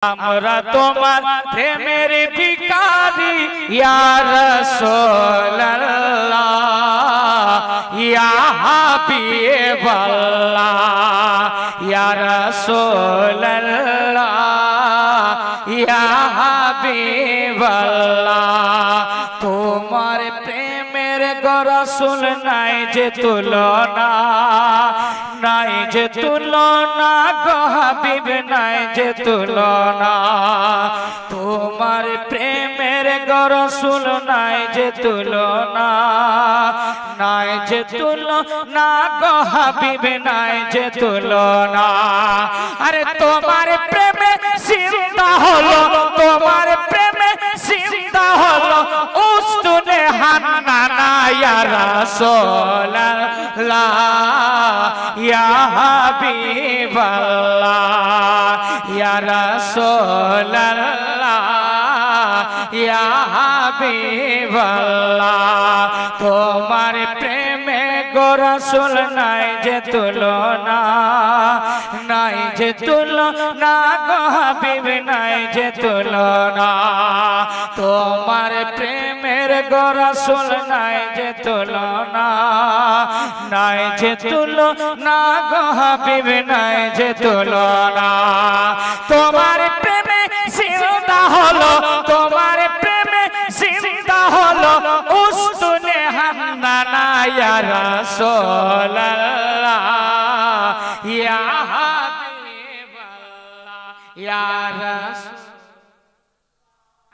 আমরা তোমার প্রেমের ভিখারি ইয়া রাসূলুল্লাহ ইয়া হাবিবাল্লাহ ইয়া রাসূলুল্লাহ ইয়া হাবিবাল্লাহ তোমার প্রেমের গো রাসূল নাই যে তুলনা নাই যে তুলনা গো হাবিব নাই যে তুলনা তোমার প্রেমের গো রাসূল নাই যে তুলনা নাই যে তুলনা গো হাবিব নাই যে তুলনা আরে তোমার প্রেমে জিন্দা হলো তোমার প্রেমে জিন্দা হলো উস্তুনে হান্নানা ইয়া রাসূলুল্লাহ ইয়া হাবিবাল্লাহ ইয়া রাসূলুল্লাহ ইয়া হাবিবাল্লাহ তোমার প্রেমে গো রাসূল নাই যে তুলনা নাই যে তুলনা গো হাবিব নাই যে তুলনা তোমার প্রেমের গো রাসূল নাই যে তুলনা নাই যে তুলনা গো হাবিব নাই যে তুলনা তোমার প্রেমে জিন্দা হলো তোমার প্রেমে জিন্দা হলো উস্তুনে হান্নানা ইয়া রাসূলুল্লাহ ইয়া হাবিবাল্লাহ ইয়া রাসূল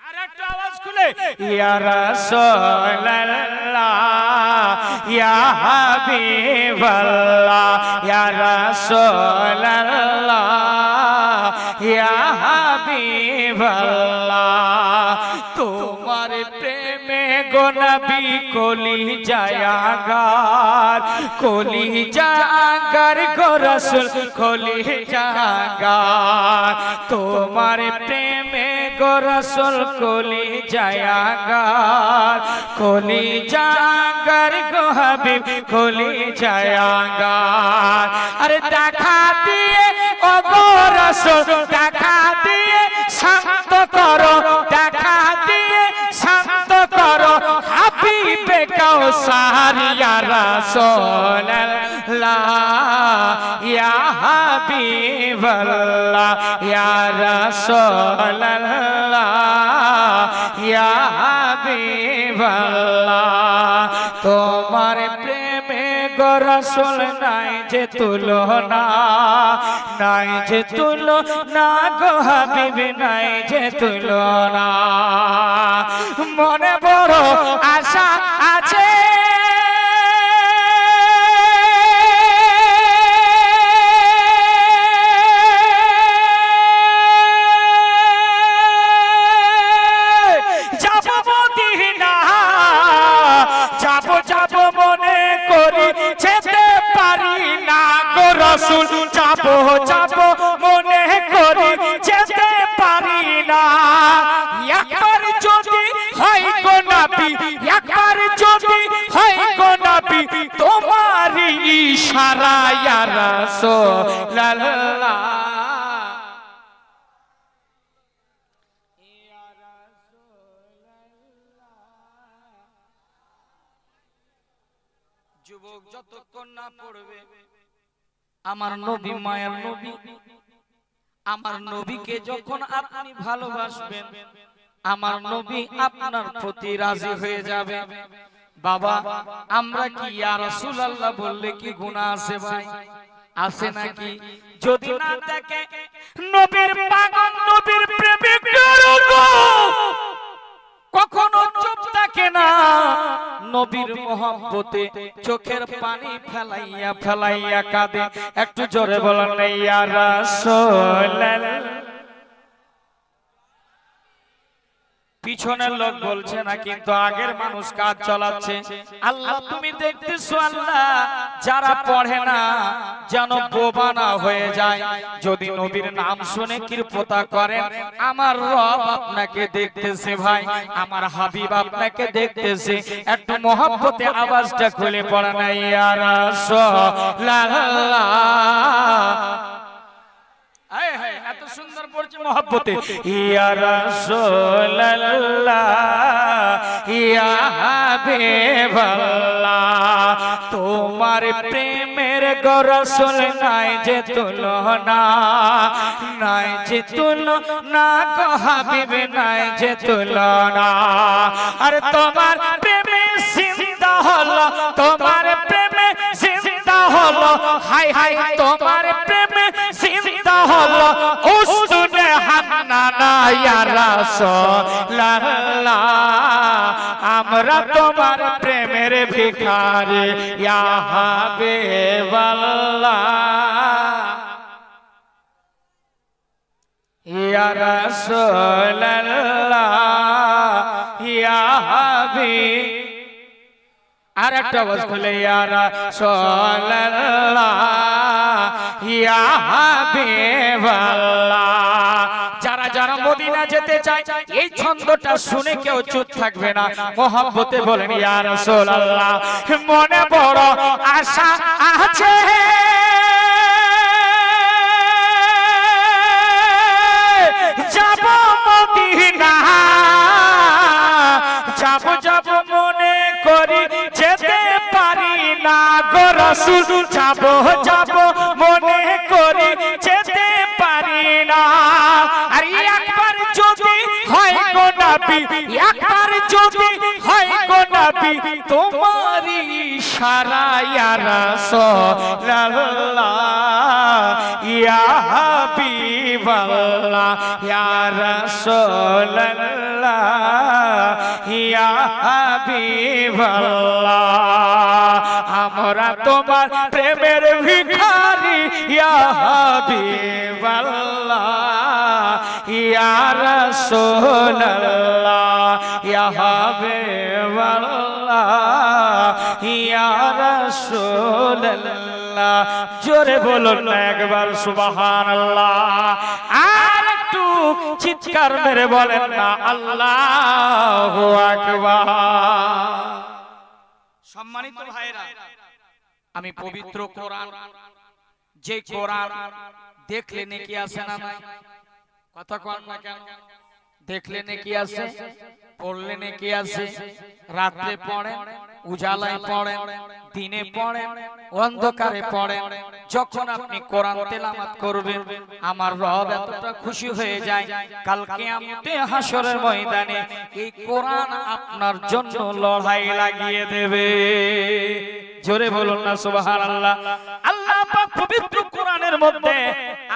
আরেকটা আওয়াজ খুলে ইয়া রাসূলুল্লাহ ইয়া হাবিবাল্লাহ ইয়া রাসূলুল্লাহ ইয়া হাবিবাল্লাহ তোমার প্রেমে গো নবী কলি জায়াগার গো রাসূল কলি জায়াগার তোমার প্রেমে গো রাসূল কলি জায়াগার গো হাবিব কলি জায়াগার আরে দেখা দিয়ে ও গো রাসূল দেখা দিয়ে শান্ত করো দেখা দিয়ে শান্ত করো হাবিবে কাউসার ইয়া রাসূলুল্লাহ ইয়া হাবিবাল্লাহ ইয়া রাসূলুল্লাহ ইয়া হাবিবাল্লাহ তোমার প্রেমে গো রাসূল নাই যে তুলনা নাই যে তুলনা গো হাবিব নাই যে তুলনা মনে বড় আশা আছে যাব মনে করি যেতে পারি না গো রাসূল যাব মনে করি যেতে পারি না একবার যদি হয় গো নবী একবার যদি হয় গো নবী তোমারই ইশারা ইয়া রাসূলুল্লাহ যুবক যতক্ষণ না পড়বে আমার নবী মায়ের নবী আমার নবীকে যখন আপনি ভালোবাসবেন আমার নবী আপনার প্রতি রাজি হয়ে যাবে বাবা আমরা কি ইয়া রাসূলুল্লাহ বললে কি গুনাহ আছে ভাই আছে নাকি যদি না থাকে নবীর পাগল নবীর প্রেমিক কখনো চুপ থাকে না নবীর মহব্বতে চোখের পানি ফেলাইয়া ফেলাইয়া কাঁদে একটু জোরে বলেন ইয়া রাসূলুল্লাহ পিছনের লোক বলছে না কিন্তু আগের মানুষ কাজ চালাচ্ছে আল্লাহ তুমি দেখতেছো আল্লাহ যারা পড়ে না যেন বোবা না হয়ে যায় যদি নবীর নাম শুনে কৃপা করেন আমার রব আপনাকে দেখতেছে ভাই আমার হাবিব আপনাকে দেখতেছে একটু মহব্বতে আওয়াজটা খুলে পড়েন ইয়া রাসূলুল্লাহ সুন্দর পড়ছে মহব্বতে ইয়া রাসূলুল্লাহ ইয়া হাবিবাল্লাহ তোমার প্রেমের গো রাসূল নাই যে তুলনা নাই যে তুলনা গো হাবিব নাই যে তুলনা আর তোমার প্রেমে জিন্দা হলো তোমার প্রেমে জিন্দা হলো হায় হায় তোমার প্রেমে জিন্দা হলো উসতুনে হান্নানা ইয়া রাসূলুল্লাহ আমরা তোমার প্রেমের ভিখারি ইয়া হাবিবাল্লাহ ইয়া রাসূলুল্লাহ ইয়া হাবিব আর একটা আওয়াজ খুলে ইয়া রাসূলুল্লাহ ইয়া হাবিবাল্লাহ যারা যারা মদিনা যেতে চায় এই ছন্দটা শুনে কেউ চুপ থাকবে না মহব্বতে বলেন ইয়া রাসূলুল্লাহ মনে বড় আশা আছে যাব মদিনা যাব যাব মনে করি যেতে পারি না গো রাসূল যাব যাব মনে করি যেতে পারি না আর একবার যদি হয় গো নবী একবার যদি হয় গো নবী তোমারই ইশারা ইয়া রাসূলুল্লাহ ইয়া হাবিবাল্লাহ ইয়া রাসূলুল্লাহ ইয়া হাবিবাল্লাহ আমরা তোমার প্রেমের ভিখারি ইয়া হাবিবাল্লাহ ইয়া রাসূলুল্লাহ ইয়া হাবিবাল্লাহ ইয়া রাসূলুল্লাহ জোরে বলুন না একবার সুবহানাল্লাহ আর একটু চিৎকার মেরে বলেন না আল্লাহু আকবার সম্মানিত ভাইরা আমি পবিত্র কোরআন যে কোরআন দেখলে নেকি আসে না নাই কথা কোন না কেন দেখলে নেকি আসে পড়লে নেকি আসে রাতে পড়েন উজালায় পড়েন দিনে পড়েন অন্ধকারে পড়েন যখন আপনি কোরআন তেলাওয়াত করবেন আমার রব এতটা খুশি হয়ে যায় কাল কিয়ামতে হাসরের ময়দানে এই কোরআন আপনার জন্য লড়াই লাগিয়ে দেবে জোরে বলুন না সুবহানাল্লাহ আল্লাহ পাক পবিত্র কোরআনের মধ্যে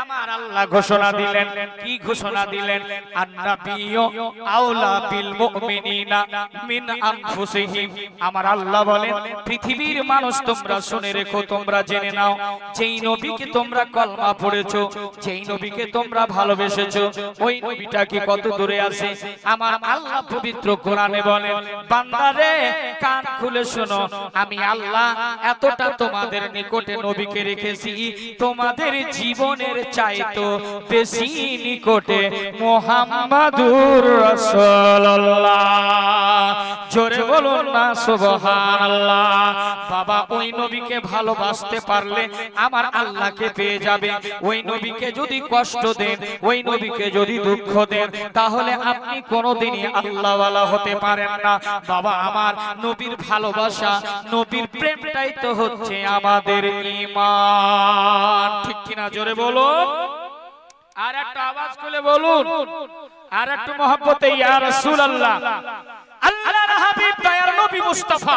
আমার আল্লাহ ঘোষণা দিলেন কি ঘোষণা দিলেন আন-নাবিয়্যু আওলা বিল মুমিনিনা মিন আনফুসিহিম আমার আল্লাহ বলেন পৃথিবীর মানুষ তোমরা শুনে রেখো তোমরা জেনে নাও যেই নবীকে তোমরা কলমা পড়েছো যেই নবীকে তোমরা ভালোবেসেছো ওই নবীটা কি কত দূরে আছে আমার আল্লাহ পবিত্র কোরআনে বলেন বান্দারে কান খুলে শোনো আমি আল্লাহ এতটা তোমাদের নিকটে নবীকে রেখেছি তোমাদের জীবনের চাইতো বেশি নিকটে মুহাম্মাদুর রাসূলুল্লাহ জোরে বলুন না সুবহানাল্লাহ বাবা ওই নবীকে ভালোবাসতে পারলে আমার আল্লাহকে পেয়ে যাবে ওই নবীকে যদি কষ্ট দেন ওই নবীকে যদি দুঃখ দেন তাহলে আপনি কোনোদিনই আল্লাহওয়ালা হতে পারেন না বাবা আমার নবীর ভালোবাসা নবীর প্রেমটাই তো হচ্ছে আমাদের ঈমান ঠিক কিনা জোরে বলুন আর একটা আওয়াজ করে বলুন আর একটু মহব্বতে ইয়া রাসূলুল্লাহ আল্লাহর হাবিব দয়ার নবী মুস্তাফা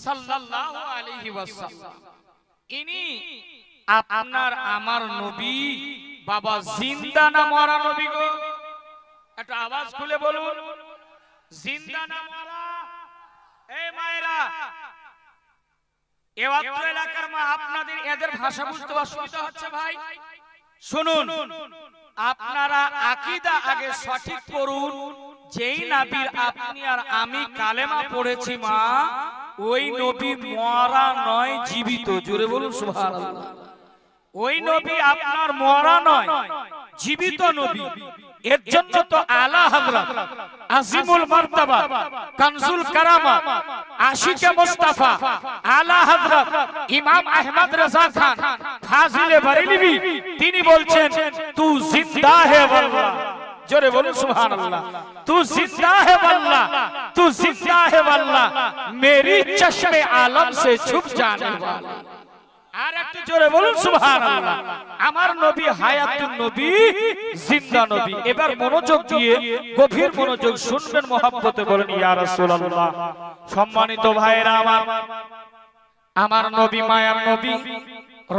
সাল্লাল্লাহু আলাইহি ওয়াসাল্লাম ইনি আপনার আমার নবী বাবা জিন্দা না মরা নবী গো একটা আওয়াজ খুলে বলুন জিন্দা না মরা এই মায়েরা এই অত্র এলাকার মা আপনাদের এদের ভাষা বুঝতে অসুবিধা হচ্ছে ভাই শুনুন আপনারা আকীদা আগে সঠিক করুন যেই নবীর আপনি আর আমি কালেমা পড়েছি মা ওই নবী মরা নয় জীবিত জোরে বলুন সুবহানাল্লাহ ওই নবী আপনার মরা নয় জীবিত নবী এর জন্য তো আলা হযরত আজিমুল মারতাবা কানজুল কারামা আশিকে মুস্তাফা আলা হযরত ইমাম আহমদ রাজা খান ফাজিলে বরেলভী তিনি বলছেন তু জিন্দা হে ওয়াল্লাহ, জোরে বলুন সুবহানাল্লাহ। तू जिंदा है वल्लाह, तू जिंदा है वल्लाह, मेरी चश्मे आलम से छुप जाने वाली। আর একটু জোরে বলুন সুবহানাল্লাহ। আমার নবী হায়াতুন নবী, জিন্দা নবী। এবার মনোযোগ দিয়ে গভীর মনোযোগ শুনবেন, মহব্বতে বলেন ইয়া রাসূলুল্লাহ। সম্মানিত ভাইরা আমার নবী মায়ার নবী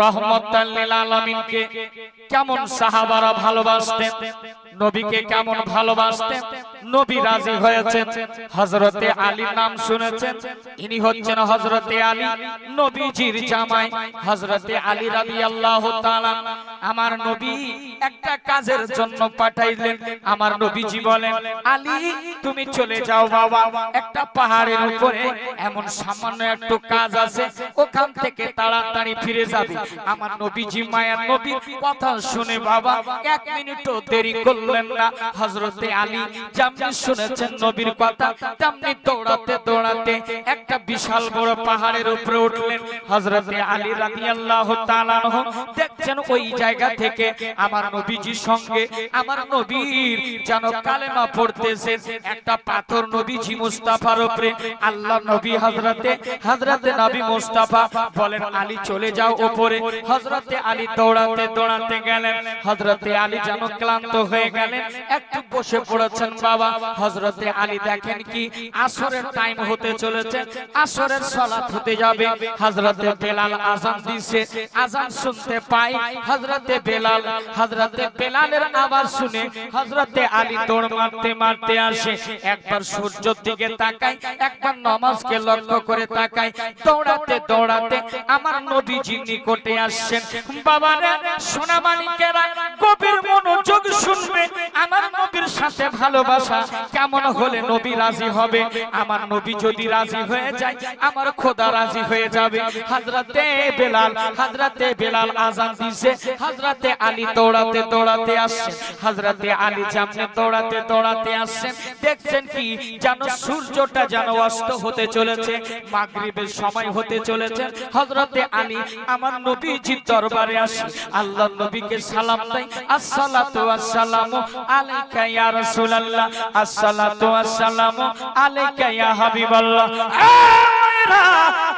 রহমতাল লিল আলামিনকে কেমন সাহাবারা ভালোবাসতেন, নবীকে কেমন ভালোবাসতেন, নবী রাজি হয়েছেন। হযরতে আলীর নাম শুনেছেন, ইনি হচ্ছেন হযরতে আলী, নবীজির জামাই হযরতে আলী রাদিয়াল্লাহু তাআলা। আমার নবী একটা কাজের জন্য পাঠাইলেন। আমার নবীজি বলেন, আলী তুমি চলে যাও বাবা, একটা পাহাড়ের উপরে এমন সামান্য একটু কাজ আছে, ওখান থেকে তাড়াতাড়ি ফিরে যাবে। আমার নবীজি মায়ার নবী কথা শুনে বাবা এক মিনিটও দেরি করলেন না। হযরতে আলী যেমনি শুনেছেন নবীর কথা, তেমনি দৌড়াতে দৌড়াতে একটা বিশাল বড় পাহাড়ের উপরে উঠলেন। হযরতে আলী রাদিয়াল্লাহু তাআলা দেখছেন ওই জায়গা থেকে আমার নবীজির সঙ্গে আমার নবীর যেন কালেমা পড়তেছে একটা পাথর নবীজি মুস্তাফার উপরে। আল্লাহ নবী হযরতে নবী মুস্তাফা বলেন, আলী চলে যাও উপরে। হযরতে আলী দৌড়াতে দৌড়াতে গেলেন। হযরতে আলী যেন ক্লান্ত হয়ে গেলেন, একটু বসে পড়েছেন বাবা। হযরতে আলী দেখেন কি আসরের টাইম হতে চলেছে, আসরের সালাত হতে যাবে। হযরতে বেলাল আযান দিছে, আযান শুনতে পাই হযরতে বেলালের আওয়াজ শুনে হযরতে আলী দৌড় মারতে মারতে আসে। একবার সূর্যের দিকে তাকায়, একবার নামাজকে লক্ষ্য করে তাকায়। দৌড়াতে দৌড়াতে আমার নবীজির নিকটে আসছেন। বাবারা সোনা মানিকেরা গভীর মনোযোগ শুনবে। আমার নবীর সাথে ভালোবাসা কেমন হলে নবী রাজি হবে? আমার নবী যদি রাজি হয়ে যায়, আমার খোদা রাজি হয়ে যাবে। হযরতে বেলাল আযান দিছে, হযরতে আলী দৌড়াতে দৌড়াতে আসছেন। হযরতে আলী সামনে দৌড়াতে দৌড়াতে আসছেন। দেখছেন কি যেন সূর্যটা যেন অস্ত হতে চলেছে, মাগরিবের সময় হতে চলেছে। হযরতে আলী আমার নবীজির দরবারে আসে, আল্লাহর নবীকে সালাম দেয়, আসসালাতু ওয়াসসালামু আলাইকা ইয়া রাসূলুল্লাহ, আসসালাতু ওয়াসসালামু আলাইকা ইয়া হাবিবাল্লাহ।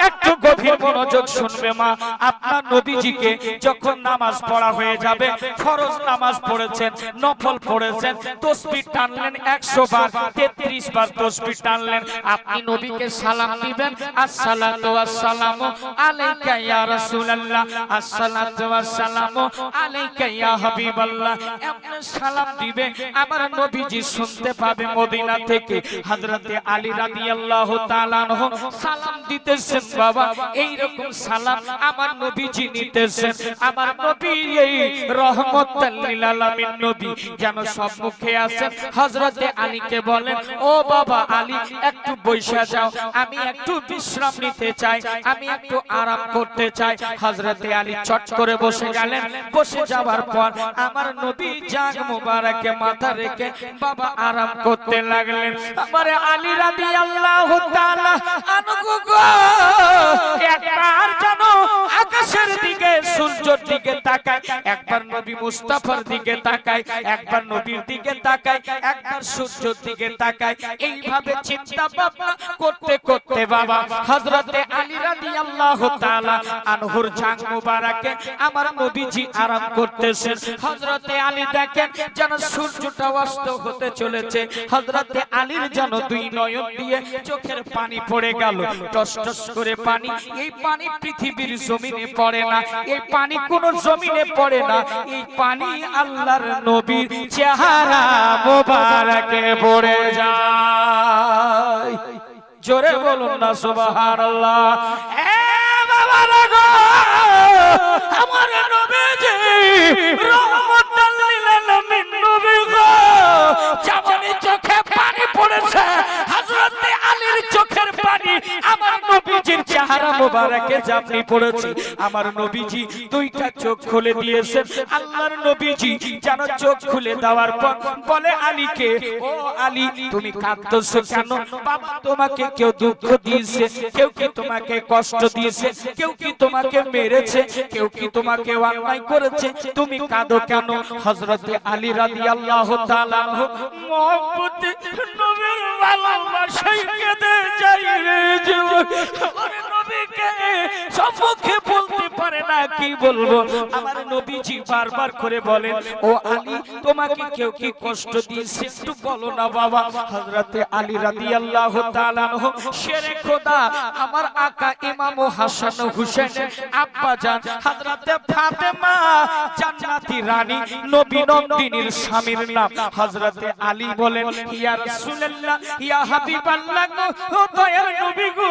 একটু গভীর মনোযোগ শুনবে মা। আপনার নবীজিকে যখন নামাজ পড়া হয়ে যাবে, ফরজ নামাজ পড়েছেন, নফল পড়েছেন, তাসবিহ টানলেন 100 বার, 33 বার তাসবিহ টানলেন, আপনি নবীকে সালাম দিবেন, আসসালাতু ওয়াসসালামু আলাইকা ইয়া রাসূলুল্লাহ, আসসালাতু ওয়াসসালামু আলাইকা ইয়া হাবিবাল্লাহ। এমন সালাম দিবে আমার নবীজি শুনতে পাবে মদিনা থেকে। হযরতে আলী রাদিয়াল্লাহু তাআলা আনহু সালাম দিতেছেন বাবা, এই রকম সালাম আমার নবীজি নিতেছেন। আমার নবী এই রহমাতুল লিল আলামিন নবী যেন সম্মুখে আছেন। হযরতে আলীকে বলেন, ও বাবা আলী একটু বসে যাও, আমি একটু বিশ্রাম নিতে চাই, আমি একটু আরাম করতে চাই। হযরতে আলী চট করে বসে গেলেন। বসে যাওয়ার পর আমার নবী জাগ মুবারকে মাথা রেখে বাবা আরাম করতে লাগলেন। আমার আলী রাদিয়াল্লাহু তাআলা আনহু গো একবার যেন আকাশের দিকে সূর্যের দিকে তাকায়, একবার নবী মুস্তাফার দিকে তাকায়, একবার নবীর দিকে তাকায়, একবার সূর্যের দিকে তাকায়। এইভাবে চিন্তা ভাবনা করতে করতে বাবা হযরতে আলী রাদিয়াল্লাহু তাআলা আনহুর জাগ মুবারকে আমার নবীজি আরাম করতেছেন। হযরতে আলী দেখেন যেন সূর্যটা অস্ত হতে চলেছে। হযরতে আলীর যেন দুই নয়ন দিয়ে চোখের পানি পড়ে গেল, টস টস করে পানি। এই পানি পৃথিবীর জমিনে পড়ে না, এই পানি কোন জমিনে পড়ে না, এই পানি আল্লাহর নবীর চেহারা মোবারকে পড়ে যায়। জোরে বলুন না সুবহানাল্লাহ। এ বাবারা গো, আমার নবীজি রহমাতুল লিল আলামিন নবী গো, যেমন চোখে পানি পড়েছে হযরতে আলীর চোখের পানি আমার নবীজির চেহারা মোবারকে জাপনি পড়েছি আমার নবীজি দুইটা চোখ খুলে দিয়েছেন আল্লাহর নবীজি যেন চোখ খুলে দেওয়ার পর বলে আলীকে ও আলী তুমি কাঁদতেছো কেন বাবা তোমাকে কেউ দুঃখ দিয়েছে কেউ কি তোমাকে কষ্ট দিয়েছে কেউ কি তোমাকে মেরেছে কেউ কি তোমাকে অন্যায় করেছে তুমি কাঁদো কেন হযরত আলী রাদিয়াল্লাহু তাআলা মহব্বতে নবীর ভালোবাসায় কেঁদে যায় রে জীবন ওরে নবীকে সম্মুখে বলতে পারে না কি বলবো আমার নবীজি বারবার করে বলেন ও আলী তোমাকে কেউ কি কষ্ট দিয়েছে একটু বলো না বাবা হযরত আলী রাদিয়াল্লাহু তাআলা শেরে খোদা আমার আকা ইমাম হাসান হুসাইনের আব্বা জান হযরত ফাতেমা জান্নাতি রানী নবী নন্দিনীর স্বামীর নাম হযরত আলী বলেন ইয়া রাসূলুল্লাহ ইয়া হাবিবাল্লাহ ও দয়ার নবী গো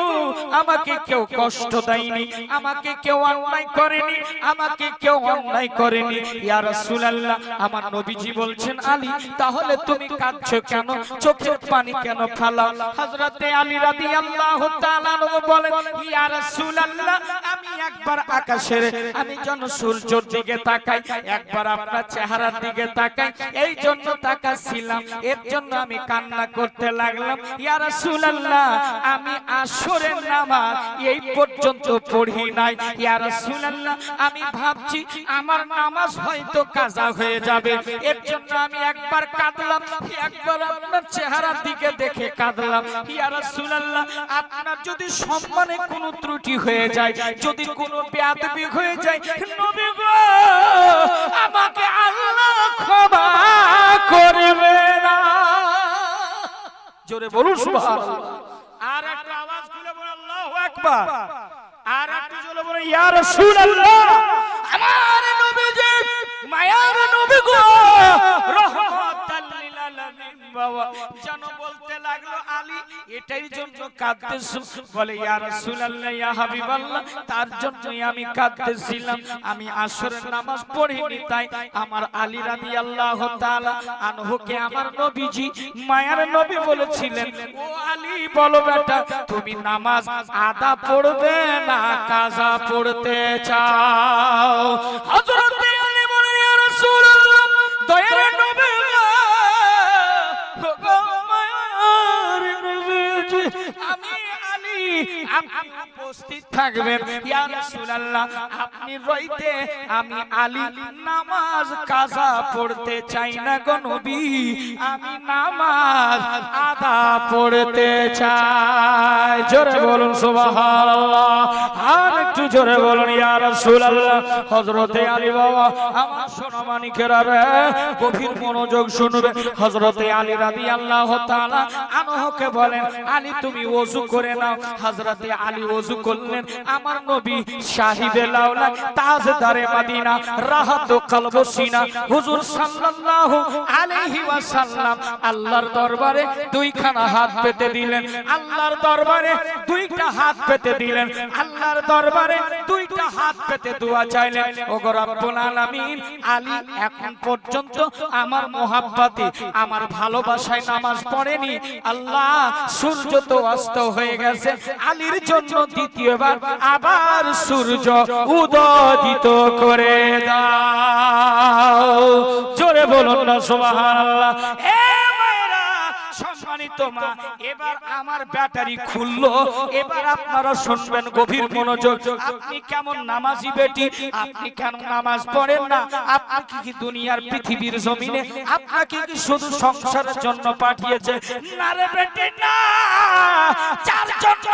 আমাকে কেউ কষ্ট দেয়নি আমাকে কেউ অন্যায় করেনি আমাকে কেউ অন্যায় করেনি ইয়া রাসূলুল্লাহ আমার নবীজি বলছেন আলী তাহলে তুমি কাঁদছো কেন চোখের পানি কেন ফেলাও হযরত আলী রাদিয়াল্লাহু তাআলা বলেন ইয়া রাসূলুল্লাহ আমি একবার আকাশের আমি যখন সূর্যের দিকে তাকাই একবার আপনার চেহারার দিকে তাকাই এই জন্য তাকাছিলাম এর জন্য আমি কান্না করতে লাগলাম ইয়া রাসূলুল্লাহ আমি আসরের নামাজ এই পর্যন্ত পড়ি নাই ইয়া রাসূলুল্লাহ আমি ভাবছি আমার নামাজ হয়তো কাজা হয়ে যাবে এর জন্য আমি একবার কাঁদলাম একবার আপনার চেহারার দিকে দেখে কাঁদলাম ইয়া রাসূলুল্লাহ আপনার যদি সম্মানে কোনো ত্রুটি হয়ে যায় যদি কোনো বেয়াদবি হয়ে যায় নবী গো আমাকে আল্লাহ ক্ষমা করবে না জোরে বলুন সুবহানাল্লাহ আর একটা আওয়াজ খুলে বলুন আল্লাহু আকবার আর একটু জোরে বলুন ইয়া রাসূলুল্লাহ আমার নবীজি মায়ার নবী গো রহমাতাল লিল আলামিন বাবা জানো বলতে লাগলো আলী এটাই জন্য কাঁদতেছো বলে ইয়া রাসূলুল্লাহ ইয়া হাবিবাল্লাহ তার জন্যই আমি কাঁদতেছিলাম আমি আসরের নামাজ পড়িনি তাই আমার আলী রাদিয়াল্লাহু তাআলা আনহুকে আমার নবীজি মায়ার নবী বলেছিলেন ও আলী বলো বেটা তুমি নামাজ আদা পড়বে না কাজা পড়তে চাও হযরত আলী বলে ইয়া রাসূলুল্লাহ দয়ার নবী আমি আলী আপনি উপস্থিত থাকবেন ইয়া রাসূলুল্লাহ আপনি রইতে আমি আলী নামাজ কাজা পড়তে চাই না গো নবী আমি নামাজ আদা পড়তে চাই জোরে বলুন সুবহানাল্লাহ আর একটু জোরে বলুন ইয়া রাসূলুল্লাহ হযরত আলী বাবা আমার সোনা মানিকেরা রে গভীর মনোযোগ শুনবেন হযরত আলী রাদিয়াল্লাহু তাআলা আনহুকে বলেন আলী তুমি ওযু করে নাও হযরত আলী ওযু করলেন আমার নবী সাহিবে লাউলা তাজদারে মদিনা রাহাত কলব সিনা হুজুর সাল্লাল্লাহু আলাইহি ওয়াসাল্লাম আল্লাহর দরবারে দুইখানা হাত পেতে দিলেন আল্লাহর দরবারে দুইটা হাত পেতে দিলেন আল্লাহর দরবারে দুইটা হাত পেতে দোয়া চাইলেন ওগো রব্বুল আলামিন আলী এখন পর্যন্ত আমার মোহাব্বতে আমার ভালোবাসায় নামাজ পড়েনি আল্লাহ সূর্য তো অস্ত হয়ে গেছে আলীর জন্য দ্বিতীয়বার আবার সূর্য উদয়িত করে দাও জোরে বলুন না সুবহানাল্লাহ এ মায়েরা সম্মানিত মা এবার আমার ব্যাটারি খুললো এবার আপনারা শুনবেন গভীর মনোযোগ আপনি কেমন নামাজি বেটি আপনি কেন নামাজ পড়েন না আপনি কি দুনিয়ার পৃথিবীর জমিনে আপনাকে কি শুধু সংসারের জন্য পাঠিয়েছে না রে বেটি না যার জন্য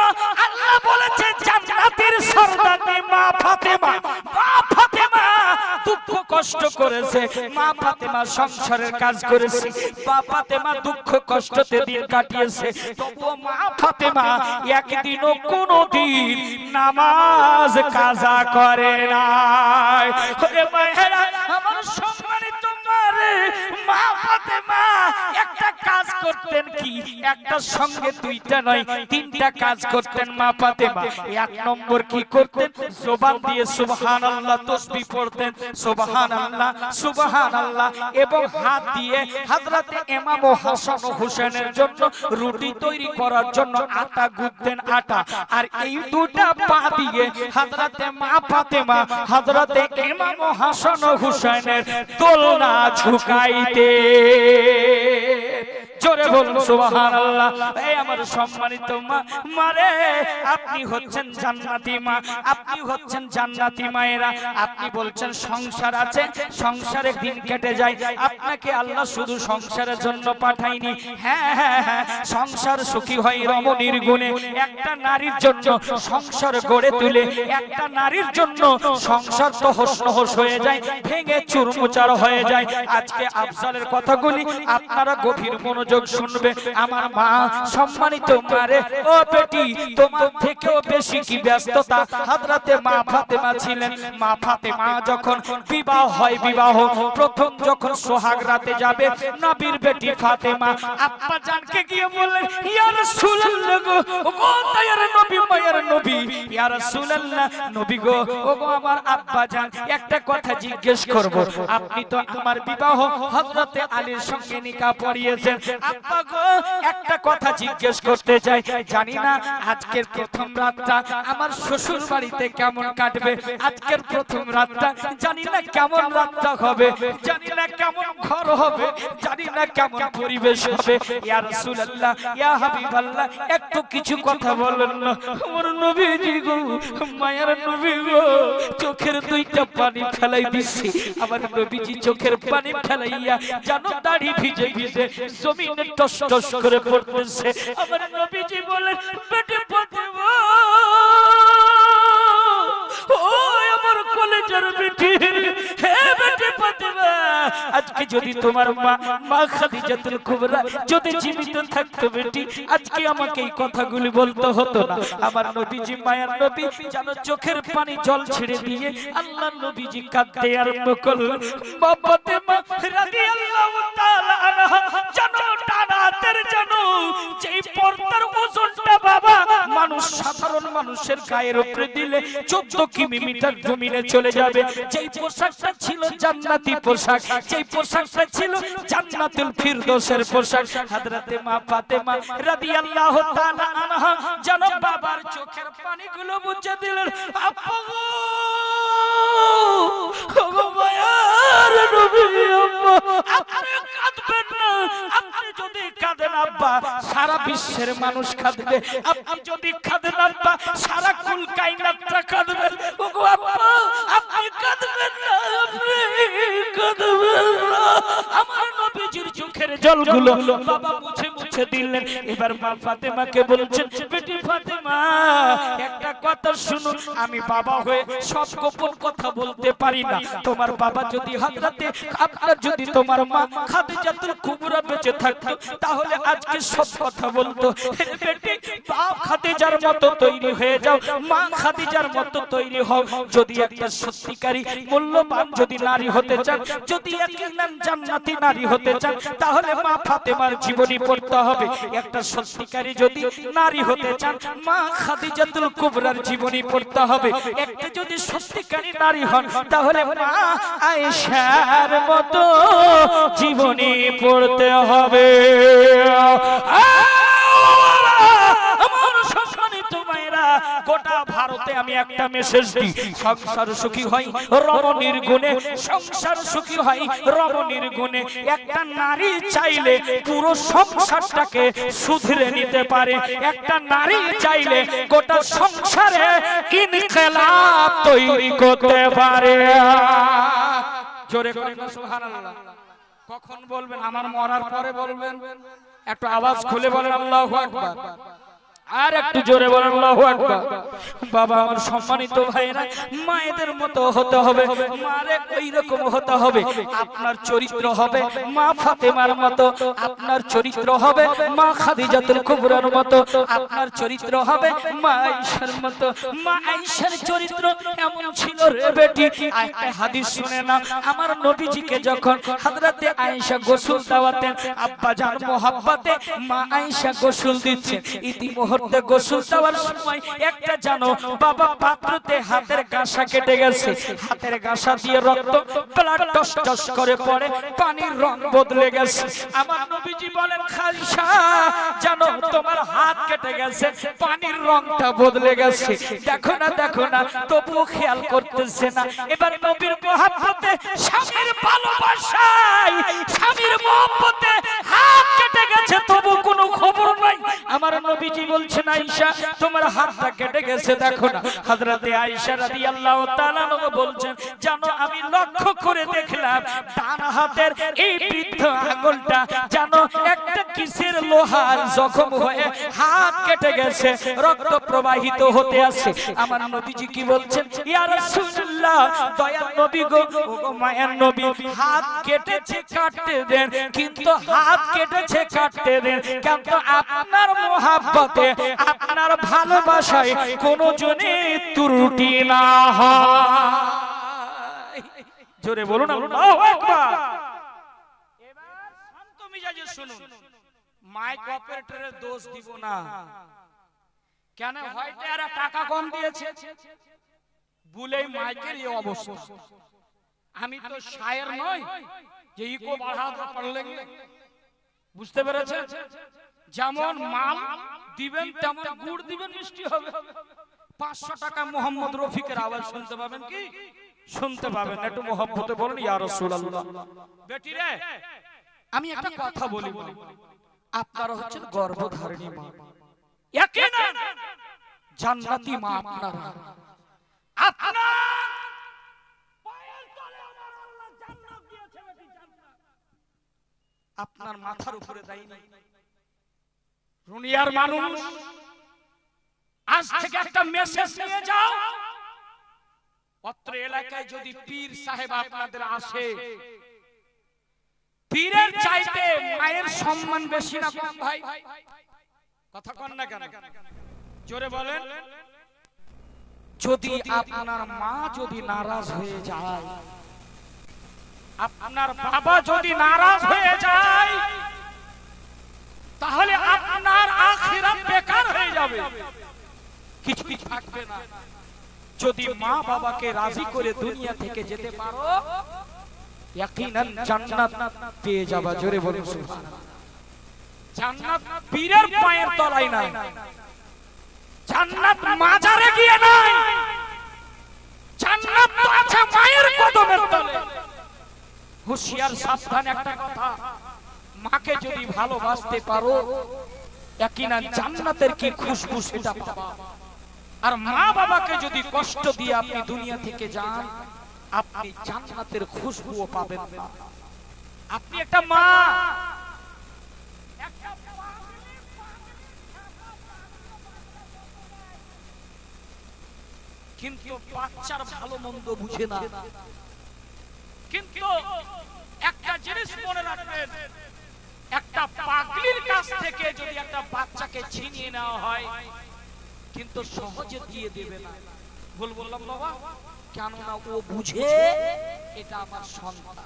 আল্লাহ বলেছে জান্নাতের সরদারনি মা ফাতেমা দুঃখ কষ্ট করেছে মা ফাতেমা সংসারের কাজ করেছে মা ফাতেমা দুঃখ কষ্টতে দিন কাটিয়েছে তবুও মা ফাতেমা একদিনও কোনোদিন নামাজ কাজা করে নাই ওরে মায়েরা আমার সম্মানিত মারে মা ফাতেমা একটা কাজ করতেন কি একটা সঙ্গে দুইটা নয় তিনটা কাজ করতেন মা ফাতেমা এক নম্বর কি করতেন জবান দিয়ে সুবহানাল্লাহ তাসবিহ পড়তেন সুবহানাল্লাহ সুবহানাল্লাহ এবং হাত দিয়ে হযরতে ইমাম হাসান ও হুসেনের জন্য রুটি তৈরি করার জন্য আটা গুঁথতেন আটা আর এই দুটো পা দিয়ে হযরতে মা ফাতেমা হযরতে ইমাম হাসান ও হুসেনের দোলনা ঝুঁকাইতে জোরে বলুন সুবহানাল্লাহ এই আমার সম্মানিত মা মারে আপনি হচ্ছেন জান্নাতি মা আপনি হচ্ছেন জান্নাতি মায়েরা আপনি বলছেন সংসার আছে সংসারে দিন কেটে যায় আপনাকে আল্লাহ শুধু সংসারের জন্য পাঠায়নি হ্যাঁ হ্যাঁ হ্যাঁ সংসার সুখী হয় রমণীর গুণে একটা নারীর জন্য সংসার গড়ে তুলে একটা নারীর জন্য সংসার তো হোস হয়ে যায় ভেঙে চুরমুচার হয়ে যায় আজকে আফজালের কথাগুলি আপনারা গভীর মনোযোগ শুনবে আমার মা সম্মানিত মারে ও বেটি তোমার থেকেও বেশি কি ব্যস্ততা হযরতে মা ফাতেমা ছিলেন মা ফাতেমা যখন বিবাহ হয় বিবাহ প্রথম যখন সোহাগ রাতে যাবে নবীর বেটি ফাতেমা আব্বা জানকে গিয়ে বললেন ইয়া রাসূলুল্লাহ গো ও তায়ার নবী মায়ের নবী ইয়া রাসূলুল্লাহ নবী গো ও গো আমার আব্বা জান একটা কথা জিজ্ঞেস করব আপনি তো আমার বিবাহ হযরতে আলীর সঙ্গে নিকাহ পড়িয়েছেন আব্বা গো একটা কথা জিজ্ঞেস করতে চাই জানি না আজকের প্রথম রাতটা আমার শ্বশুর বাড়িতে কেমন কাটবে আজকের প্রথম রাতটা জানি না কেমন রাতটা হবে জানি না কেমন ঘর হবে জানি না কেমন পরিবেশ হবে ইয়া রাসূলুল্লাহ ইয়া হাবিবাল্লাহ একটু কিছু কথা বলেন না আমার নবীজি গো মায়ের নবী গো চোখের দুইটা পানি ফেলাই দিছি আমার নবীজি চোখের পানি ফেলাইয়া জানো দাড়ি ভিজে ভিজে জমিনে টস টস করে পড়তেছে আমার নবীজি বলেন বেটি ফাতেমা ও আমার কলেজের বেটি হে বেটি ফাতেমা আজকে যদি তোমার মা খাদিজাতুল কুবরা যদি জীবিত থাকতো বেটি আজকে আমাকে এই কথাগুলি বলতে হতো না আমার নবীজি মায়ের নবী জানো চোখের পানি জল ছেড়ে দিয়ে আল্লাহর নবীজি কাঁদতে আরম্ভ করলেন মা ফাতেমা রাদিয়াল্লাহু তাআলা আনহা জানো ডানাতের জানো যেই পর্দার ওজনটা বাবা মানুষ সাধারণ মানুষের গায়ের উপরে দিলে 14 কিলোমিটার জমিনে চলে যাবে যেই পোশাকটা ছিল জান্নাতি পোশাক যেই পোশাকটা ছিল জান্নাতুল ফিরদৌসের পোশাক হযরতে মা ফাতেমা রাদিয়াল্লাহু তাআলা আনহা জানো বাবার চোখের পানিগুলো মুছে দিলেন আব্বা গো ওগো মায়ার নবী আম্মা আপনি কাঁদবেন না আপনি যদি কাঁদেন আব্বা সারা বিশ্বের মানুষ কাঁদবে আপনি যদি কাঁদেন আব্বা সারা কুল কায়নাতটা কাঁদবে ওগো আব্বা আপনি কাঁদবেন না আপনি কাঁদবেন না আমার নবীজির চোখের জলগুলো বাবা মুছে মুছে দিলেন এবার মা ফাতেমাকে বলছেন বেটি ফাতেমা একটা কথা শুনো আমি বাবা হয়ে সব গোপন কথা বলতে পারি না তোমার বাবা যদি হযরতে আপনার যদি তোমার মা খাদিজাতুল কুবরা বেঁচে থাকতো তাহলে আজকে সব কথা বলতো বেটি বাপ খাদিজার মতো তৈরি হয়ে যাও মা খাদিজার মতো তৈরি হও যদি একটা সত্যিকারী মূল্যবান যদি নারী হতে চান যদি ইয়াকিনান জান্নাতি নারী হতে চান তাহলে মা ফাতেমার জীবনী পড়তে হবে একটা সত্যিকারী যদি নারী হতে চান মা খাদিজাতুল কুবরার জীবনী পড়তে হবে একটা যদি সত্যিকারী নারী হন তাহলে মা আয়েশার মতো জীবনী পড়তে হবে আমার সম্মানিত মায়েরা গোটা ভারতে আমি একটা মেসেজ দিই সংসার সুখী হয় রমণীর গুণে সংসার সুখী হয় রমণীর গুণে একটা নারী চাইলে পুরো সংসারটাকে শুধরে নিতে পারে একটা নারী চাইলে গোটা সংসারে ইনকিলাব তৈরি করতে পারে জোরে করে সুবহানাল্লাহ কখন বলবেন আমার মরার পরে বলবেন একটু আওয়াজ খুলে বলেন আল্লাহু আকবার আর একটু জোরে বলেন আল্লাহু আকবার। বাবা আমার সম্মানিত ভাইরা, মায়েদের মতো হতে হবে, মারে ওই রকম হতে হবে। আপনার চরিত্র হবে মা ফাতেমার মতো, আপনার চরিত্র হবে মা খাদিজাতুল কুবরার মতো, আপনার চরিত্র হবে মা আয়েশার মতো। মা আয়েশার চরিত্র এমন ছিল রে বেটি, একটা হাদিস শুনে না। আমার নবীজিকে যখন হযরতে আয়েশা গোসল দেওয়াতেন, আব্বা জান মোহাব্বতে মা আয়েশা গোসল দিচ্ছেন, ইতিমধ্যে গোসল দেওয়ার সময় একটা জানো বাবা পাত্রতে হাতের গাসা কেটে গেছে, হাতের গাসা দিয়ে রক্ত ব্লাড টস টস করে পড়ে, পানির রং বদলে গেছে। আমার নবীজি বলেন খাদিজা জানো তোমার হাত কেটে গেছে, পানির রংটা বদলে গেছে, দেখো না দেখো না, তবুও খেয়াল করতেছে না। এবার নবীর মহব্বতে, স্বামীর ভালোবাসায়, স্বামীর মহব্বতে হাত কেটে গেছে, তবু কোনো খবর নাই। আমার নবীজি বলছেন আয়েশা তোমার হাতটা কেটে গেছে, দেখো না। হযরতে আয়েশা রাদিয়াল্লাহু তাআলা বলছেন জানো আমি লক্ষ্য করে দেখলাম ডান হাতের এই বৃদ্ধ আঙ্গুলটা জানো একটা কিসের লোহার জখম হয়ে হাত কেটে গেছে, রক্ত প্রবাহিত হতে আছে। আমার নবীজি কি বলছেন ইয়া রাসূলুল্লাহ, দয়ার নবী গো, ওগো মায়ের নবী, হাত কেটেছে কাটতে দেন, কিন্তু হাত কেটেছে কাটতে দেন, কিন্তু আপনার মহব্বতে আপনার ভালোবাসায় কোন জনে ত্রুটি না হয়। জোরে বলুন আল্লাহু আকবার। এবার শান্ত মিজাজে শুনুন, মাইক অপারেটরের দোষ দিব না, কেন হয়তো এরা টাকা কম দিয়েছে বলেই মাইকের এই অবস্থা। আমি তো শায়ের নই যে ইকো বাড়াতে পারলেন, বুঝতে পেরেছেন? যেমন মাল দিবেন তেমন গুড় দিবেন, মিষ্টি হবে। 500 টাকা মোহাম্মদ রফিকের আওয়াজ শুনতে পাবেন কি? শুনতে পাবেন। একটু মহব্বতে বলেন ইয়া রাসূলুল্লাহ। বেটি রে, আমি একটা কথা বলি, আপনারা হচ্ছেন গর্ভধারিণী মা, ইয়াকিনান জান্নাতি মা আপনারা। আপনার পায়ের তলে আমার আল্লাহ জান্নাত দিয়েছে বেটি, জান্নাত আপনার মাথার উপরে দেয়নি। দুনিয়ার মানুষ আজ থেকে একটা মেসেজ নিয়ে যাও, অত্র এলাকায় যদি পীর সাহেব আপনাদের আসে, পীরের চাইতে মায়ের সম্মান বেশি না কম ভাই? কথা কন না কেন? জোরে বলেন। যদি আপনার মা যদি নারাজ হয়ে যায়, আপনার বাবা যদি নারাজ হয়ে যায়, তাহলে আপনার আখিরাত বেকার হয়ে যাবে, কিছুই থাকবে না। যদি মা বাবাকে রাজি করে দুনিয়া থেকে যেতে পারো, ইয়াকিনান জান্নাত পেয়ে যাবা। জোরে বলুন সুবহানাল্লাহ। জান্নাত পীরের পায়ের তলায় নাই, জান্নাত মাজারে গিয়ে নাই, জান্নাত তো আছে মায়ের কদমের তলে। হুঁশিয়ার, সাবধান একটা কথা, মাকে যদি ভালোবাসতে পারো, ইয়াকিনান জান্নাতের কি খুশবু সেটা পাবা। আর মা বাবাকে যদি কষ্ট দিয়ে আপনি দুনিয়া থেকে যান, আপনি জান্নাতের খুশবুও পাবেন না। আপনি একটা মা, কিন্তু বাচ্চার ভালো মন্দ বুঝে না। কিন্তু একটা জিনিস মনে রাখবেন, একটা পাগলির কাছ থেকে যদি একটা বাচ্চাকে ছিনিয়ে নেওয়া হয়, কিন্তু সহজে দিয়ে দেবে না। ভুল বললাম বাবা? কেননা ও বুঝে এটা আমার সন্তান।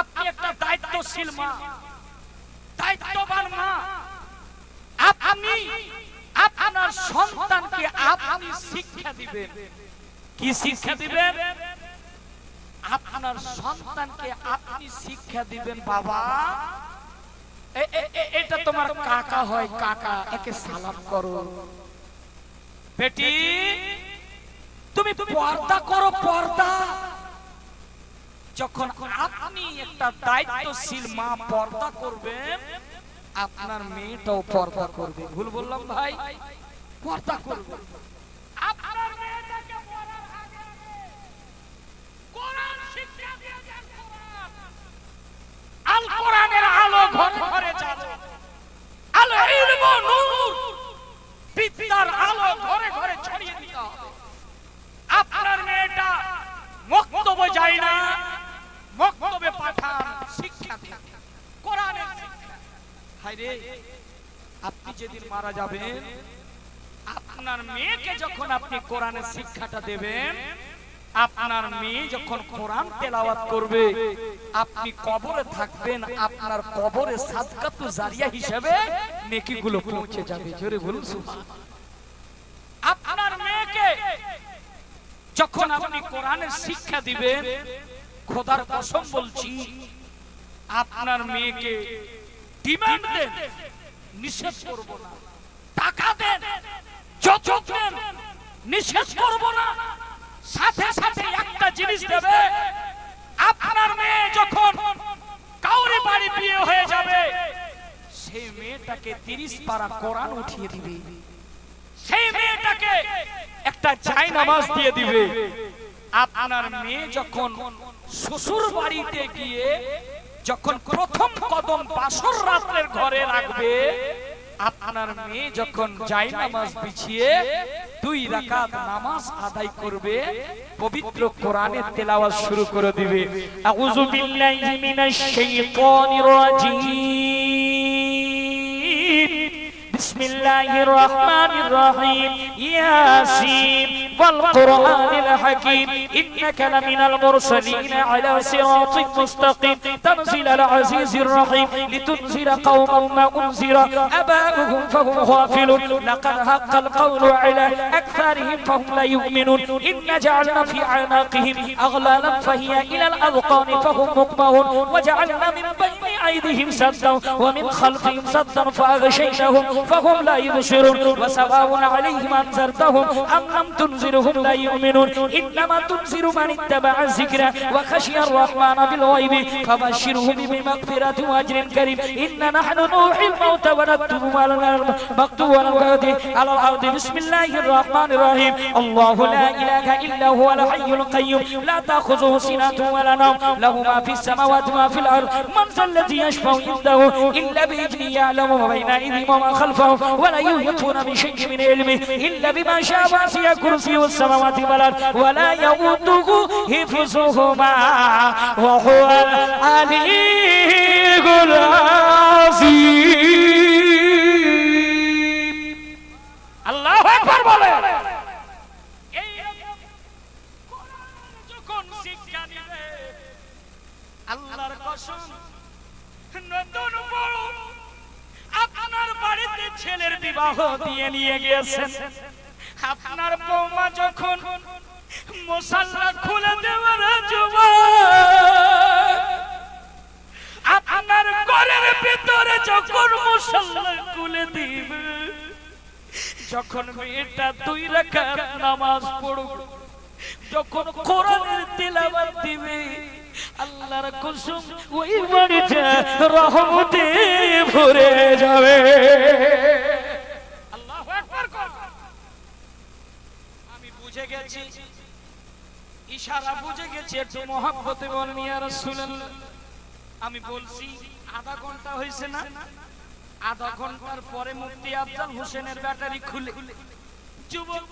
আপনি একটা দায়িত্বশীল মা, দায়িত্ববান মা, আপনি আপনার সন্তানকে আপনি শিক্ষা দিবেন। কি শিক্ষা দিবেন? আপনার সন্তানকে আপনি শিক্ষা দিবেন, বাবা এটা তোমার কাকা হয়, কাকা একে সালাম করো। বেটি তুমি পর্দা করো, পর্দা। যখন আপনি একটা দায়িত্বশীল মা পর্দা করবেন, আপনার মেয়েটাও পর্দা করবে। ভুল বললাম ভাই? পর্দা করবে। আপনার মেয়েটাকে পড়ার আগে কোরআন শিক্ষা দিয়ে দেন। আল কোরআনের আলো ঘরে ঘরে জ্বালো। আল ইলমু নূর, হায়রে আপনি যেদিন মারা যাবেন আপনার মেয়েকে যখন আপনি কোরআনের শিক্ষাটা দেবেন, আপনার মেয়ে যখন কোরআন তেলাওয়াত করবে, আপনি কবরে থাকবেন, আপনার কবরে সাদকাতু জারিয়া হিসেবে নেকিগুলো পৌঁছে যাবে। জোরে বলুন সুবহানাল্লাহ। আপনার মেয়েকে যখন আপনি কোরআনের শিক্ষা দিবেন, খোদার কসম বলছি, আপনার মেয়েকে ডিমান্ড দেন, নিষেধ করব না, টাকা দেন, যৌতুক দেন, নিষেধ করব না, সাথে সাথে একটা জিনিস দেবে। আপনার মেয়ে যখন কাউরে বাড়ি বিয়ে হয়ে যাবে, সেই মেয়েটাকে 30 পারা কোরআন উঠিয়ে দিবে, সেই মেয়েটাকে একটা জায়নামাজ দিয়ে দিবে। আপনার মেয়ে যখন শ্বশুর বাড়িতে গিয়ে যখন প্রথম কদম বাসর রাতের ঘরে রাখবে, আপনার মেয়ে যখন জায়নামাজ বিছিয়ে 2 রাকাত নামাজ আদায় করবে, পবিত্র কোরআনের তেলাওয়াত শুরু করে দিবে। আউযু বিল্লাহি মিনাশ শাইতানির রাজীম, বিসমিল্লাহির রহমানির রহিম, ইয়াসিন ওয়াল কুরআনিল হাকীম, ইন্নাকা লামিনাল মুরসালিন আলা সিরাতিন মুস্তাকিম, তানজিলাল আজিজির রহিম, লিতুনজিরা কওমান মা উনজিরা আবাউহুম ফাহুম গাফিলুন, লাকাদ হাক্কাল কাওলু আলা আকসারিহিম ফাহুম লা ইউমিনুন, ইন্না জাআলনা ফি আনাকিহিম আগলালান ফাহিয়া ইলাল আযকানি ফাহুম মুকমাহুন, ওয়া জাআলনা মিন বাইনি আইদিহিম সাদ্দান ওয়া মিন খালফিহিম সাদ্দান ফাআগশাইনাহুম ফাহুম লা ইবসিরুন, ওয়া সাওয়াউন আলাইহিম আনজারতাহুম আম লাম তুনজিরহুম লা ইউমিনুন, ইন্নামা তুনজিরু মান ইত্তাবা'a যিকরা ওয়া খাশিয়ার রাহমানা বিল গায়বি ফাবাশশিরহুম বিমাগফিরাতিন ওয়া আজরিন কারীম, ইন্না নাহনু নুহিল মাউতা ওয়া নাকতুবু মা মাকতুবা আলাল আরদি। বিসমিল্লাহির রহমানির রহিম, আল্লাহু লা ইলাহা ইল্লা হুয়াল হাইয়ুল কাইয়্যুম, লা তাখুযুহু সিনাতুন ওয়া লা নাওম, লাহু মা ফিস সামাওয়াতি ওয়া মা ফিল আরদ, মান যাল্লাযী ইয়াশফাউ ইনদাহু ইল্লা বিইذনিহি, ইয়া'লামু মা বাইনা আইদিহিম ওয়া মা খালফাহুম, ওয়া লা ইউহিতুনা বিশাইইন মিন ইলমিহি ইল্লা বিমা শাআ, ওয়াসি'a কুরসিয়্যুস সামাওয়াতি ওয়াল আরদ, ওয়া লা ইয়াউদুহু হিফযুহুমা ওয়া হুয়াল আলিয়্যুল আযীম। আল্লাহু আকবার বলে। এই কোরআন যখন শিক্ষা দিবে, আল্লাহর কসম, নতুন বড় আপনার বাড়িতে ছেলের বিবাহ দিয়ে নিয়ে গিয়েছেন, আপনার বৌমা যখন মুসাল্লা খুলে দেওয়ার জবাব, আপনার ঘরের ভিতরে যখন মুসাল্লা খুলে দিবে, যখন মেয়েটা 2 রাকাত নামাজ পড়বে, যখন কোরআনের তেলাওয়াত দিবে, আল্লাহর কসম ওই বাড়িটা রহমতে ভরে যাবে। আল্লাহু আকবার। আমি বুঝে গেছি, ইশারা বুঝে গেছি, একটু মহব্বতে বলেন ইয়া রাসূলুল্লাহ। আমি বলছি আধা ঘন্টা হয়েছে না, আধা ঘন্টার পরে মুফতি আফজাল হোসেনের ব্যাটারি খুলে। যুবক,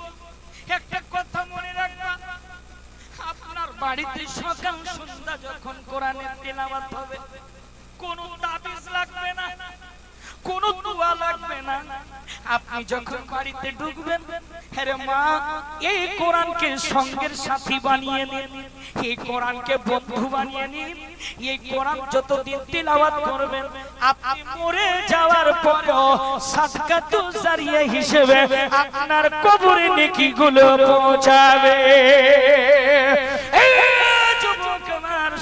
একটা কথা মনে রাখবা, আপনার বাড়িতে সকাল সন্ধ্যা যখন কোরআনের তেলাওয়াত হবে, কোনো তাবিজ লাগবে না, কোনো দোয়া লাগবে না। আপনি যখন বাড়িতে ঢুকবেন, আরে মা এই কোরআনকে সঙ্গের সাথী বানিয়ে নিন, এই কোরআনকে বন্ধু বানিয়ে নিন। এই কোরআন যতদিন তেলাওয়াত করবেন, আপনি মরে যাওয়ার পরেও সাদকাতু জারিয়া হিসেবে আপনার কবরে নেকিগুলো পৌঁছাবে।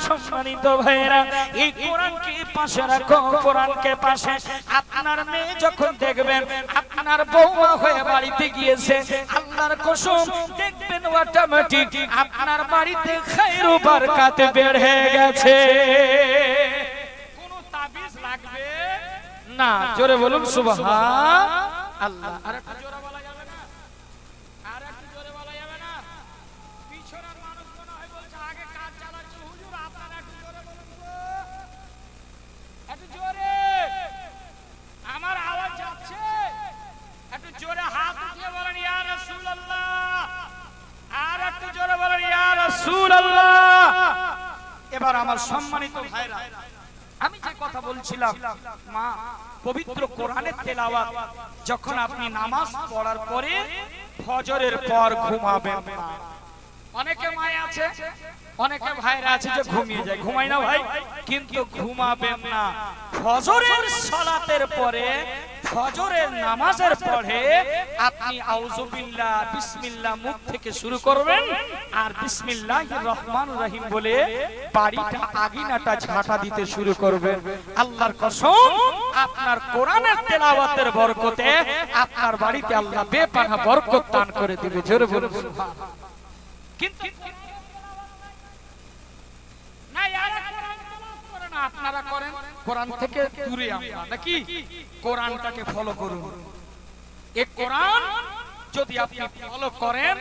সম্মানিত ভাইরা, এই কোরআনকে পাশে রাখো, কোরআনকে পাশে। আপনার মেয়ে যখন দেখবেন আপনার বৌমা হয়ে বাড়িতে গিয়েছে, আল্লাহর কসম দেখবেন অটোমেটিক আপনার বাড়িতে খায়ের ও বরকত বেড়ে গেছে। কোনো তাবিজ লাগবে না। জোরে বলুন সুবহানাল্লাহ। আর একটু জোরে বলা যাবে না? আর একটু জোরে বলা যাবে না? পিছনের মানুষ মনে হয় বলছে আগে কাজ চালাচ্ছে হুজুর, আপনারা একটু জোরে বলুন তো, একটু জোরে। আমার আওয়াজ যাচ্ছে? একটু জোরে হাত উঠিয়ে বলেন ইয়া রাসূলুল্লাহ। আর একটু জোরে বলেন ইয়া রাসূলুল্লাহ। এবার আমার সম্মানিত ভাইরা, আমি যে কথা বলছিলাম, মা পবিত্র কোরআনের তেলাওয়াত যখন আপনি নামাজ পড়ার পরে ফজরের পর ঘুমাবেন না। অনেকে মায়ে আছে, অনেকে ভাইরা আছে যে ঘুমিয়ে যায়, ঘুমায় না ভাই, কিন্তু ঘুমাবেন না। ফজরের সালাতের পরে, ফজরের নামাজের পরে আপনি আউযুবিল্লাহ বিসমিল্লাহ মুখ থেকে শুরু করবেন আর বিসমিল্লাহির রহমানির রহিম বলে বাড়িটা আগিনাটা ঝাঁটা দিতে শুরু করবেন। আল্লাহর কসম, আপনার কোরআনের তেলাওয়াতের বরকতে আপনার বাড়িতে আল্লাহ বেপানা বরকত দান করে দিবে। জোরে বলুন সুবহানাল্লাহ। কিন্তু না ইয়ারা কোরআন তেলাওয়াত করে না, আপনারা করেন। কোরআন থেকে দূরে আমরা নাকি? কোরআনটাকে ফলো করুন। এই কোরআন যদি আপনি ফলো করেন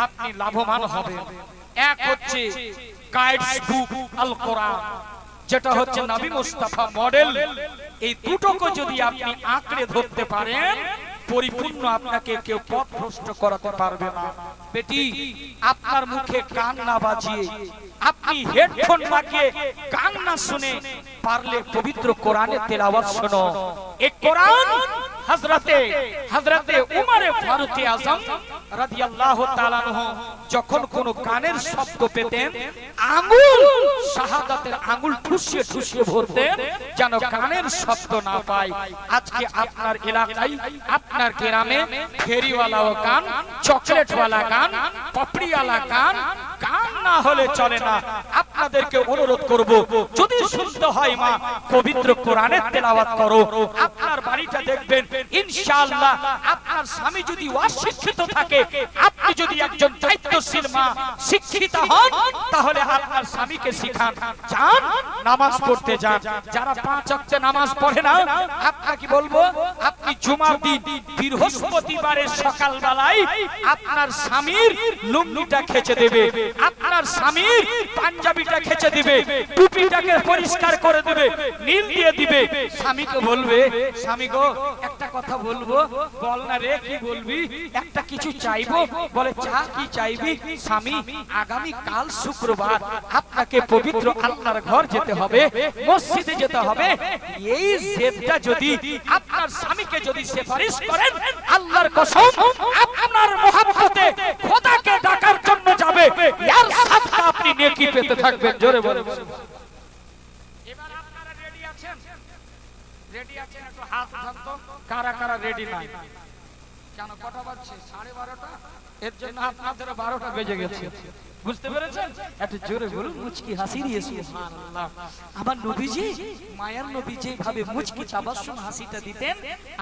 আপনি লাভবান হবেন। এক হচ্ছে গাইডস বুক আল কোরআন, যেটা হচ্ছে নবী মুস্তাফা মডেল। এই দুটোকে যদি আপনি আঁকড়ে ধরতে পারেন পরিপূর্ণ আপনাকে কেউ পথভ্রষ্ট করাতে পারবে না। বেটি, আপনার মুখে গান না বাজিয়ে, আপনি হেডফোন লাগিয়ে গান না শুনে পারলে পবিত্র কোরআনের তেলাওয়াত শোনো। এই কোরআন হযরতে উমর ফারুক আযম রাদিয়াল্লাহু তাআলা আনহু যখন কোন গানের শব্দ পেতেন আঙ্গুল শাহাদাতের আঙ্গুল ঠুসিয়ে ঠুসিয়ে ভরতেন যেন গানের শব্দ না পায়। আজকে আপনার এলাকায়, আপনার গ্রামে ফেরিওয়ালাও গান, চকলেটওয়ালা গান, পাপড়িওয়ালা গান, গান না হলে চলে না। আপনাদেরকে অনুরোধ করব, যদি শুনতে হয় মা পবিত্র কোরআনের তেলাওয়াত করো। আপনার বাড়িটা দেখবেন ইনশাআল্লাহ, আপনার স্বামী যদি অশিক্ষিত থাকে, আপনি যদি একজন দায়িত্বশীল মা শিক্ষিত হন, তাহলে আপনার স্বামীকে শিখান, যান নামাজ পড়তে যান। যারা 5 ওয়াক্ত নামাজ পড়ে না, আপনাকে বলবো আপনি জুমার দিন বৃহস্পতিবারের সকাল বেলায় আপনার স্বামীর লুঙ্গিটা খেচে দেবে, আপনার স্বামীর পাঞ্জাবিটা খেচে দিবে, টুপিটাকে পরিষ্কার করে দেবে, নীল দিয়ে দিবে। স্বামীকে বলবে, স্বামী গো একটা কথা বলবো। বল না রে, কি বলবি? একটা কিছু চাইবো। বলে চা, কি চাইবি? স্বামী, আগামী কাল শুক্রবার আপনাকে পবিত্র আল্লাহর ঘর যেতে হবে, মসজিদে যেতে হবে। এই জেদটা যদি আপনার স্বামীকে যদি সুপারিশ করেন, আল্লাহর কসম আপনার মহব্বতে খোদাকে ডাকার জন্য যাবে, এর সাথে আপনি নেকি পেতে থাকবেন। জোরে বলেন। এবার আপনারা রেডি আছেন? রেডি আছেন? একটু হাত উঠান তো। কারা কারা রেডি নাই? কেন কটা বাজছে? 12:30। এর জন্য আপনাদের 12টা বেজে গেছে। বুঝতে পেরেছেন? একটু জোরে বলুন, মুচকি হাসি দিয়ে সুবহানাল্লাহ। আমার নবীজি, মায়ার নবী যেভাবে মুচকি তাবাসসুম হাসিটা দিতেন,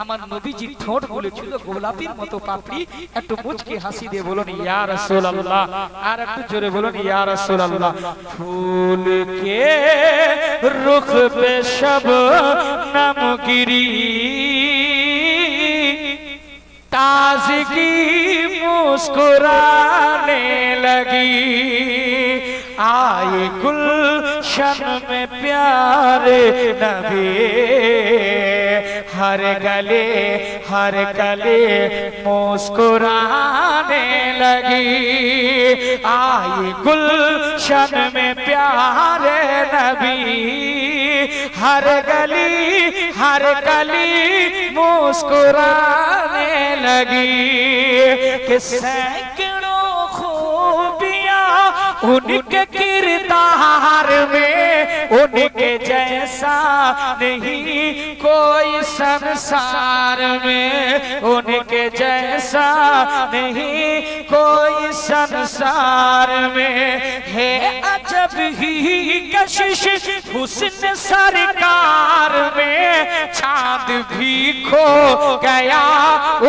আমার নবীজির ঠোঁটগুলো ছিল গোলাপের মতো পাপড়ি। একটু মুচকি হাসি দিয়ে বলুন ইয়া রাসূলুল্লাহ। আর একটু জোরে বলুন ইয়া রাসূলুল্লাহ। ফুল কে রুখ পে শবনম গিরি, ताज़गी मुस्कुराने लगी, आए गुलशन में प्यारे नबी, हर गले मुस्कुराने लगी, आए गुलशन में प्यारे नबी, हर गली मुस्कुराने लगी, कि सैकड़ों खूबियां उनके किरदार में, उनके जैसा नहीं कोई संसार में, उनके जैसा नहीं कोई संसार में, है अजब ही कशिश हुस्न सरकार में, चांद भी खो गया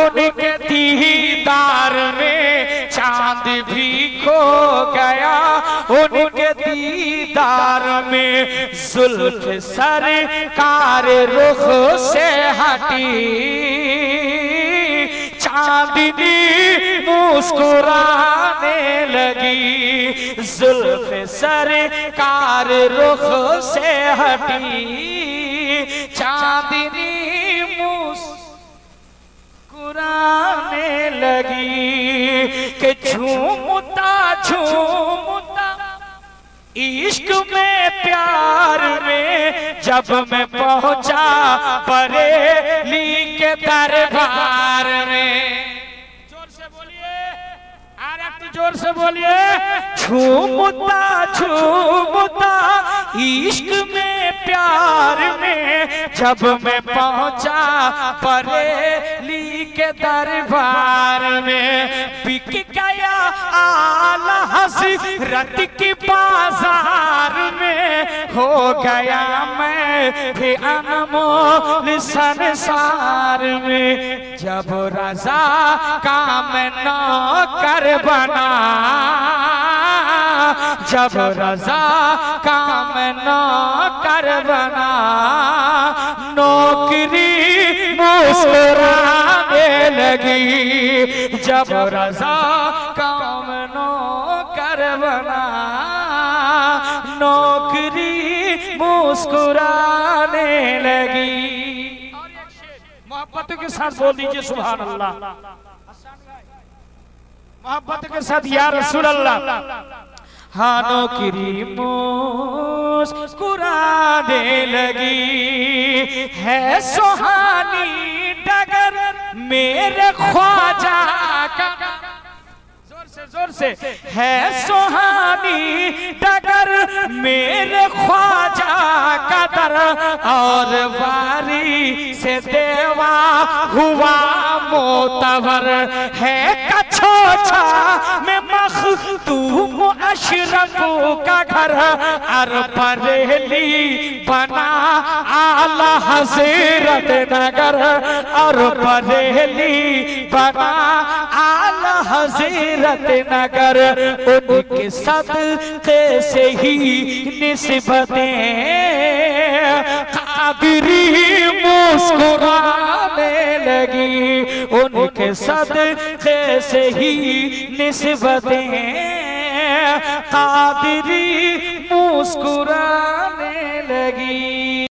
उनके दीदार में, चांद भी खो गया उनके दीदार में, जुल्फ सरकार रुख से हटी, चांदनी मुस्कुराने लगी, जुल्फ सरकार रुख से हटी, चांदनी मुस्कुराने लगी, कि झूमता झूमता इश्क में प्यार में जब मैं पहुंचा बरेली के दरबार में, जोर से बोलिए, अरे तू जोर से बोलिए, झूमता झूमता इश्क में प्यार में जब मैं पहुंचा बरेली के दरबार में, बिक गया आला हज़रत की बाजार में, हो गया मैं भी अनमोल संसार में, जब रज़ा का मैं नौकर बना, जब रज़ा का मैं नौकर बना, नौकरी मुस्कुराने लगी, जब रज़ा का मैं नौकर बना, नौकरी मुस्कुराने लगी। मोहब्बत के साथ बोल दीजिए सुभान अल्लाह, मोहब्बत के साथ या रसूल अल्लाह। हाँ नौकरी मुस्कुराने लगी, है सुहानी डगर मेरे ख्वाजा का, जोर से, है सुहानी डगर मेरे ख्वाजा का दर, और वारी से देवा हुआ मोतबर, है कछोछा में मखदूम अशरफों का घर, और बरेली बना आला हज़रत नगर, और बरेली बना आला हज़रत नगर, उनके सदक़े से ही निस्बतें कादिरी मुस्कुराने लगी, उनके सदक़े से ही निस्बतें कादिरी मुस्कुराने लगी।